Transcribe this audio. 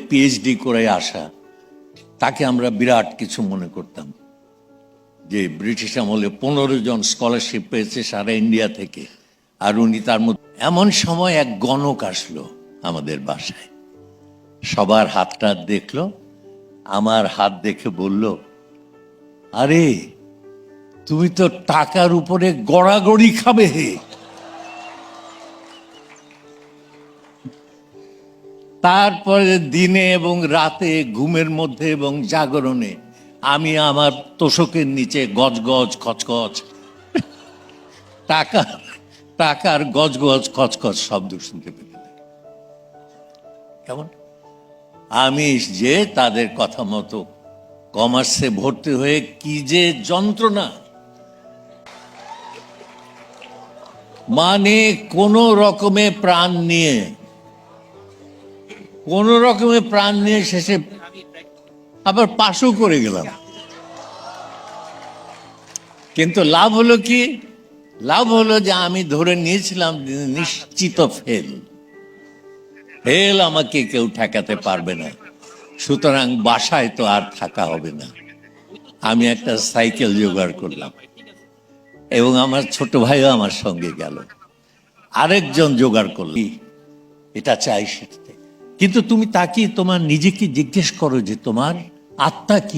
PhD করে আসা, তাকে আমরা বিরাট কিছু মনে করতাম, যে ব্রিটিশ আমলে 15 জন স্কলারশিপ পেয়েছে সারা ইন্ডিয়া থেকে, আর উনি তার মধ্যে। এমন সময় এক গণক আসলো আমাদের বাসায়, সবার হাতটা দেখলো, আমার হাত দেখে বলল, আরে তুমি তো টাকার উপরে গড়াগড়ি খাবে। তারপরে দিনে এবং রাতে, ঘুমের মধ্যে এবং জাগরণে, আমি আমার তোষকের নিচে গজগজ খচখচ টাকার গজগজ খচখচ শব্দ শুনতে পেতে। কেমন? আমি যে তাদের কথা মতো কমার্সে ভর্তি হয়ে কি যে যন্ত্রণা, মানে কোন রকমে প্রাণ নিয়ে শেষে আবার পাশও করে গেলাম। কিন্তু লাভ হলো কি? লাভ হলো যে আমি ধরে নিয়েছিলাম নিশ্চিত ফেল আমাকে কেউ ঠেকাতে পারবে না, সুতরাং বাসায় তো আর থাকা হবে না। আমি একটা সাইকেল জোগাড় করলাম এবং আমার ছোট ভাইও আমার সঙ্গে গেল, আরেকজন জোগাড় করল, এটা চাই সেটাতে। কিন্তু তুমি তাকে তোমার নিজেকে জিজ্ঞেস করো যে তোমার আত্মা কি